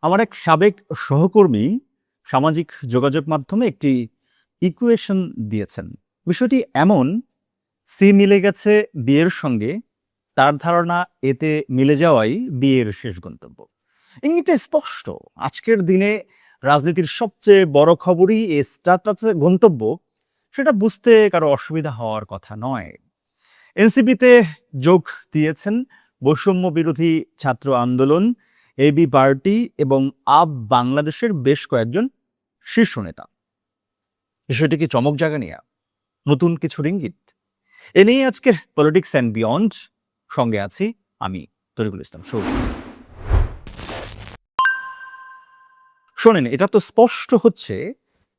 আমার এক সাবেক সহকর্মী সামাজিক যোগাযোগ মাধ্যমে একটি ইকুয়েশন দিয়েছেন। বিষয়টি এমন, সি মিলে গেছে বিয়ের সঙ্গে, তার ধারণা এতে মিলে যাওয়াই বিয়ের শেষ গন্তব্য। ইঙ্গিতটা স্পষ্ট। আজকের দিনে রাজনীতির সবচেয়ে বড় খবরই এ স্ট্যাটাসে গন্তব্য, সেটা বুঝতে কারো অসুবিধা হওয়ার কথা নয়। এনসিপিতে যোগ দিয়েছেন বৈষম্য বিরোধী ছাত্র আন্দোলন, এবি পার্টি এবং আপ বাংলাদেশের বেশ কয়েকজন শীর্ষ নেতা। বিষয়টি কি চমক জাগানিয়া, নতুন কিছু ইঙ্গিত? এ নিয়ে আজকের পলিটিক্স অ্যান্ড বিয়ন্ড, সঙ্গে আছি আমি তরিকুল ইসলাম সৌরভ। শোনেন, এটা তো স্পষ্ট হচ্ছে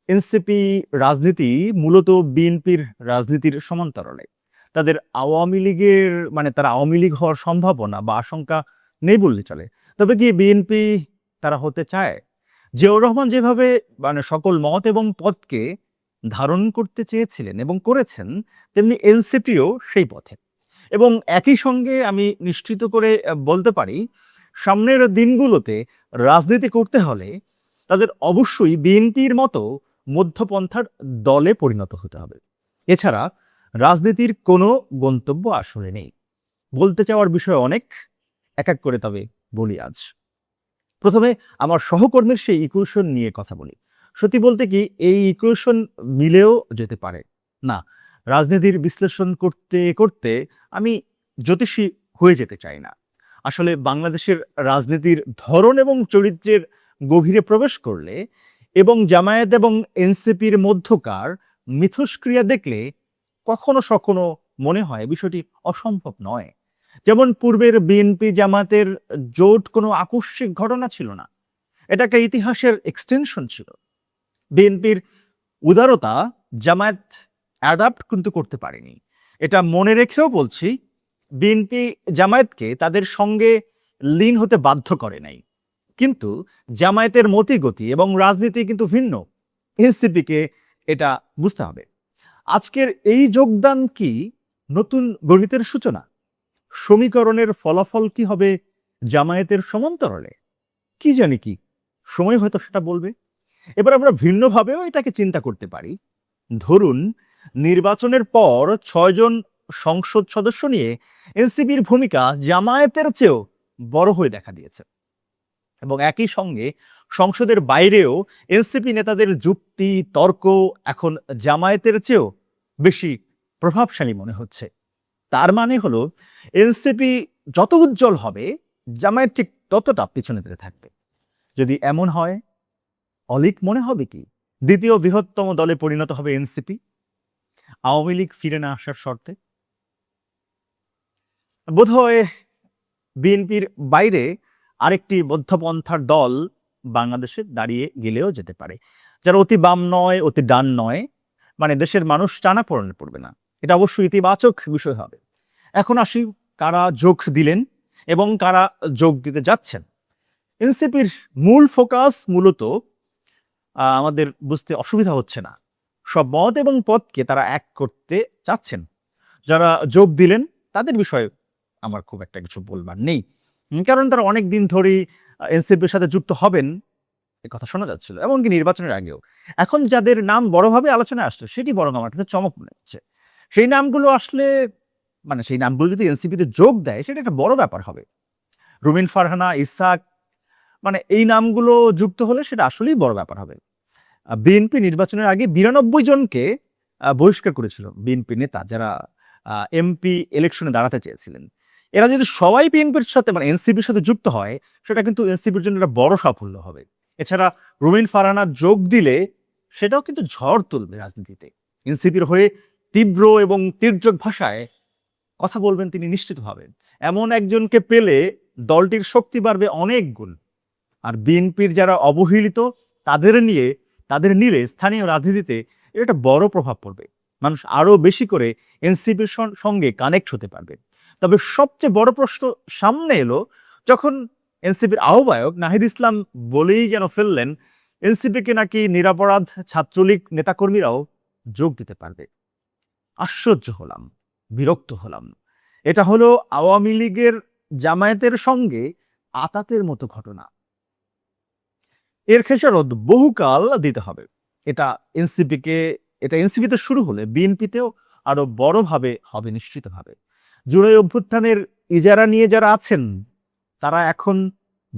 এনসিপি রাজনীতি মূলত বিএনপির রাজনীতির সমান্তরালে। তাদের আওয়ামী লীগের তারা আওয়ামী লীগ হওয়ার সম্ভাবনা বা আশঙ্কা নেই বললে চলে। তবে কি বিএনপি তারা হতে চায়? জিয়াউর রহমান যেভাবে সকল মত এবং পথকে ধারণ করতে চেয়েছিলেন এবং করেছেন, তেমনি এনসিপিও সেই পথে। এবং একই সঙ্গে আমি নিশ্চিত করে বলতে পারি, সামনের দিনগুলোতে রাজনীতি করতে হলে তাদের অবশ্যই বিএনপির মতো মধ্যপন্থার দলে পরিণত হতে হবে। এছাড়া রাজনীতির কোনো গন্তব্য আসলে নেই। বলতে চাওয়ার বিষয় অনেক, এক এক করে তবে বলি আজ। প্রথমে আমার সহকর্মীর সেই ইকুয়েশন নিয়ে কথা বলি। সত্যি বলতে কি, এই ইকুয়েশন মিলেও যেতে পারে না। রাজনীতির বিশ্লেষণ করতে করতে আমি জ্যোতিষী হয়ে যেতে চাই না। আসলে বাংলাদেশের রাজনীতির ধরন এবং চরিত্রের গভীরে প্রবেশ করলে এবং জামায়াত এবং এনসিপির মধ্যকার মিথস্ক্রিয়া দেখলে কখনো সখনো মনে হয় বিষয়টি অসম্ভব নয়। যেমন পূর্বের বিএনপি জামাতের জোট কোনো আকস্মিক ঘটনা ছিল না, এটা একটা ইতিহাসের এক্সটেনশন ছিল। বিএনপির উদারতা জামায়াত অ্যাডাপ্ট কিন্তু করতে পারেনি। এটা মনে রেখেও বলছি, বিএনপি জামায়াতকে তাদের সঙ্গে লীন হতে বাধ্য করে নাই। কিন্তু জামায়াতের মতিগতি এবং রাজনীতি কিন্তু ভিন্ন। এনসিপিকে এটা বুঝতে হবে। আজকের এই যোগদান কি নতুন গণিতের সূচনা? সমীকরণের ফলাফল কি হবে জামায়াতের সমান্তরালে? কি জানি কি, সময় হয়তো সেটা বলবে। এবার আমরা ভিন্নভাবেও এটাকে চিন্তা করতে পারি। ধরুন, নির্বাচনের পর ৬ জন সংসদ সদস্য নিয়ে এনসিপির ভূমিকা জামায়াতের চেয়েও বড় হয়ে দেখা দিয়েছে এবং একই সঙ্গে সংসদের বাইরেও এনসিপি নেতাদের যুক্তি তর্ক এখন জামায়াতের চেয়েও বেশি প্রভাবশালী মনে হচ্ছে। তার মানে হলো, এনসিপি যত উজ্জ্বল হবে, জামায়াত ঠিক ততটা পিছনে থাকবে। যদি এমন হয়, অলীক মনে হবে কি দ্বিতীয় বৃহত্তম দলে পরিণত হবে এনসিপি, আওয়ামী লীগ ফিরে না আসার শর্তে? বোধহয় বিএনপির বাইরে আরেকটি মধ্যপন্থার দল বাংলাদেশে দাঁড়িয়ে গেলেও যেতে পারে, যারা অতি বাম নয়, অতি ডান নয়। দেশের মানুষ টানাপোড়েনে পড়বে না। এটা অবশ্যই ইতিবাচক বিষয় হবে। এখন আসি, কারা যোগ দিলেন এবং কারা যোগ দিতে যাচ্ছেন। এনসিপির মূল ফোকাস মূলত আমাদের বুঝতে অসুবিধা হচ্ছে না। সব মত এবং পথকে তারা এক করতে চাচ্ছেন। যারা যোগ দিলেন তাদের বিষয়ে আমার খুব একটা কিছু বলবার নেই, কারণ তারা অনেক দিন ধরেই এনসিপির সাথে যুক্ত হবেন এ কথা শোনা যাচ্ছিল, এমনকি নির্বাচনের আগেও। এখন যাদের নাম বড়ভাবে আলোচনায় আসছে, সেটি বরং আমার কাছে চমক মনে হচ্ছে। সেই নামগুলো আসলে সেই নামগুলো যদি এনসিপিতে যোগ দেয়, সেটা একটা বড় ব্যাপার হবে। রুমিন ফারহানা, ইসহাক, এই নামগুলো যুক্ত হলে সেটা আসলেই বড় ব্যাপার হবে। বিএনপি নির্বাচনের আগে ৯২ জনকে বহিষ্কার করেছিল বিএনপি নেতা, যারা এমপি ইলেকশনে দাঁড়াতে চেয়েছিলেন। এরা যদি সবাই বিএনপির সাথে এনসিপির সাথে যুক্ত হয়, সেটা কিন্তু এনসিপির জন্য একটা বড় সাফল্য হবে। এছাড়া রুমিন ফারহানা যোগ দিলে সেটাও কিন্তু ঝড় তুলবে রাজনীতিতে। এনসিপির হয়ে তীব্র এবং তীর্যক ভাষায় কথা বলবেন তিনি নিশ্চিতভাবে। এমন একজনকে পেলে দলটির শক্তি বাড়বে অনেক গুণ। আর বিএনপির যারা অবহেলিত, তাদের নিলে স্থানীয় রাজনীতিতে এর একটা বড় প্রভাব পড়বে। মানুষ আরো বেশি করে এনসিপির সঙ্গে কানেক্ট হতে পারবে। তবে সবচেয়ে বড় প্রশ্ন সামনে এলো যখন এনসিপির আহ্বায়ক নাহিদ ইসলাম বলেই যেন ফেললেন, এনসিপিকে নাকি নিরপরাধ ছাত্রলীগ নেতাকর্মীরাও যোগ দিতে পারবে। আশ্চর্য হলাম, বিরক্ত হলাম। এটা হলো আওয়ামী লীগের জামায়াতের সঙ্গে আতাতের মতো ঘটনা। এর খেসারত বহুকাল দিতে হবে। এটা এনসিপিকে এটা এনসিপিতে শুরু হলে বিএনপিতেও আরো বড়ভাবে হবে নিশ্চিতভাবে। জুলাই অভ্যুত্থানের ইজারা নিয়ে যারা আছেন তারা এখন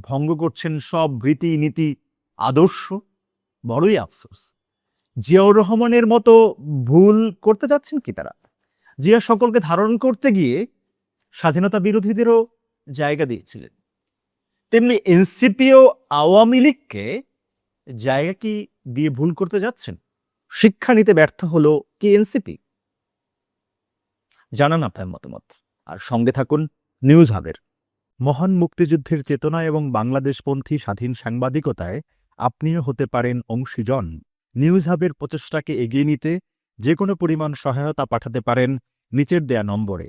ভঙ্গ করছেন সব রীতি নীতি আদর্শ। বড়ই আফসোস। জিয়াউর রহমানের মতো ভুল করতে যাচ্ছেন কি তারা? জিয়া সকলকে ধারণ করতে গিয়ে স্বাধীনতা বিরোধীদেরও জায়গা দিয়েছিলেন, তেমনি এনসিপিও আওয়ামী লীগকে জায়গা কি দিয়ে ভুল করতে যাচ্ছেন? শিক্ষা নিতে ব্যর্থ হলো কি এনসিপি? জানান আপনার মতামত, আর সঙ্গে থাকুন নিউজ হাবের। মহান মুক্তিযুদ্ধের চেতনা এবং বাংলাদেশপন্থী স্বাধীন সাংবাদিকতায় আপনিও হতে পারেন অংশীজন। নিউজ হাবের প্রচেষ্টাকে এগিয়ে নিতে যে কোনো পরিমাণ সহায়তা পাঠাতে পারেন নিচের দেয়া নম্বরে।